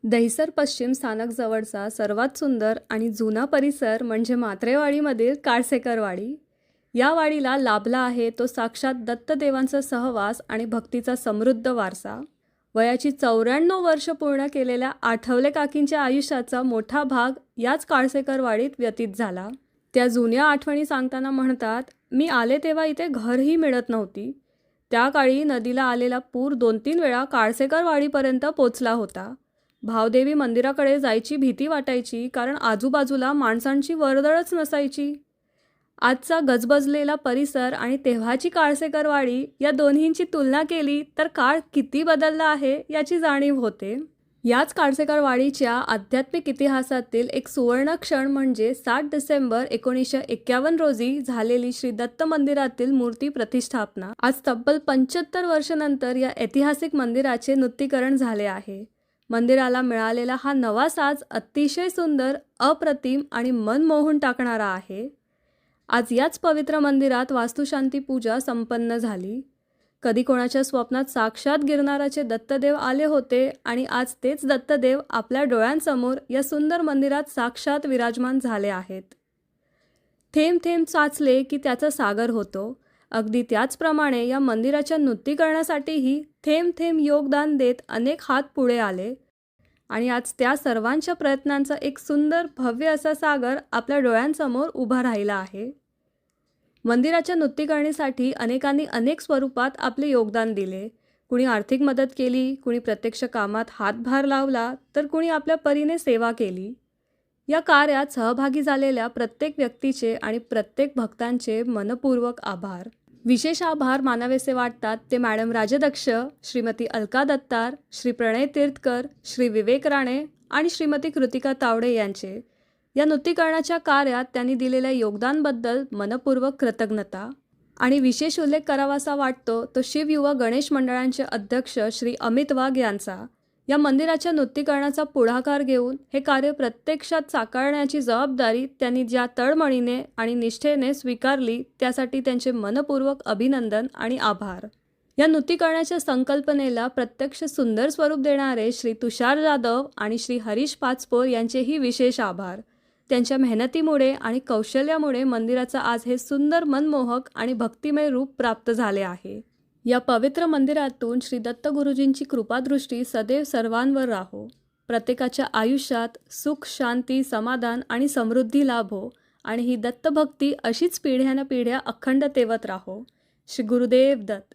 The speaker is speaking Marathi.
दहिसर पश्चिम स्थानकजवळचा सर्वात सुंदर आणि जुना परिसर म्हणजे म्हात्रेवाडीमधील काळसेकरवाडी. या वाडीला लाभला आहे तो साक्षात दत्तदेवांचा सहवास आणि भक्तीचा समृद्ध वारसा. वयाची 94 वर्ष पूर्ण केलेल्या आठवले काकींच्या आयुष्याचा मोठा भाग याच काळसेकरवाडीत व्यतीत झाला. त्या जुन्या आठवणी सांगताना म्हणतात, मी आले तेव्हा इथे घरही मिळत नव्हती. त्या काळी नदीला आलेला पूर 2-3 वेळा काळसेकरवाडीपर्यंत पोचला होता. भावदेवी मंदिराकडे जायची भीती वाटायची, कारण आजूबाजूला माणसांची वर्दळच नसायची. आजचा गजबजलेला परिसर आणि तेव्हाची काळसेकरवाडी या दोन्हींची तुलना केली तर काळ किती बदलला आहे याची जाणीव होते. याच काळसेकरवाडीच्या आध्यात्मिक इतिहासातील एक सुवर्ण क्षण म्हणजे 7 डिसेंबर 1951 रोजी झालेली श्री दत्त मंदिरातील मूर्ती प्रतिष्ठापना. आज तब्बल 75 वर्षानंतर या ऐतिहासिक मंदिराचे नूतनीकरण झाले आहे. मंदिराला मिळालेला हा नवा साज अतिशय सुंदर, अप्रतिम आणि मन मोहून टाकणारा आहे. आज याच पवित्र मंदिरात वास्तुशांती पूजा संपन्न झाली. कधी कोणाच्या स्वप्नात साक्षात गिरणाराचे दत्तदेव आले होते आणि आज तेच दत्तदेव आपल्या डोळ्यांसमोर या सुंदर मंदिरात साक्षात विराजमान झाले आहेत. थेंब थेंब साचले की त्याचा सागर होतो. अगदी त्याचप्रमाणे या मंदिराच्या नूतनीकरणासाठीही थेंब थेंब योगदान देत अनेक हात पुढे आले आणि आज त्या सर्वांच्या प्रयत्नांचा एक सुंदर भव्य असा सागर आपल्या डोळ्यांसमोर उभा राहिला आहे. मंदिराच्या नूतनीकरणासाठी अनेकांनी अनेक स्वरूपात आपले योगदान दिले. कुणी आर्थिक मदत केली, कुणी प्रत्यक्ष कामात हातभार लावला, तर कुणी आपल्या परीने सेवा केली. या कार्यात सहभागी झालेल्या प्रत्येक व्यक्तीचे आणि प्रत्येक भक्तांचे मनपूर्वक आभार. विशेष आभार मानावेसे वाटतात ते मॅडम राजदक्ष, श्रीमती अलका दत्तार, श्री प्रणय तीर्थकर, श्री विवेक राणे आणि श्रीमती कृतिका तावडे यांचे. या नूतनीकरणाच्या कार्यात त्यांनी दिलेल्या योगदानाबद्दल मनपूर्वक कृतज्ञता. आणि विशेष उल्लेख करावासा वाटतो तो शिवयुवा गणेश मंडळांचे अध्यक्ष श्री अमित वाघ यांचा. या मंदिराच्या नूतनीकरणाचा पुढाकार घेऊन हे कार्य प्रत्यक्षात साकारण्याची जबाबदारी त्यांनी ज्या तळमळीने आणि निष्ठेने स्वीकारली त्यासाठी त्यांचे मनपूर्वक अभिनंदन आणि आभार. या नूतनीकरणाच्या संकल्पनेला प्रत्यक्ष सुंदर स्वरूप देणारे श्री तुषार जाधव आणि श्री हरीश पाचपोर यांचेही विशेष आभार. त्यांच्या मेहनतीमुळे आणि कौशल्यामुळे मंदिराचं आज हे सुंदर, मनमोहक आणि भक्तिमय रूप प्राप्त झाले आहे. या पवित्र मंदिरातून श्री दत्तगुरुजींची कृपादृष्टी सदैव सर्वांवर राहो. प्रत्येकाच्या आयुष्यात सुख, शांती, समाधान आणि समृद्धी लाभो आणि ही दत्तभक्ती अशीच पिढ्यानपिढ्या अखंड तेवत राहो. श्री गुरुदेव दत्त.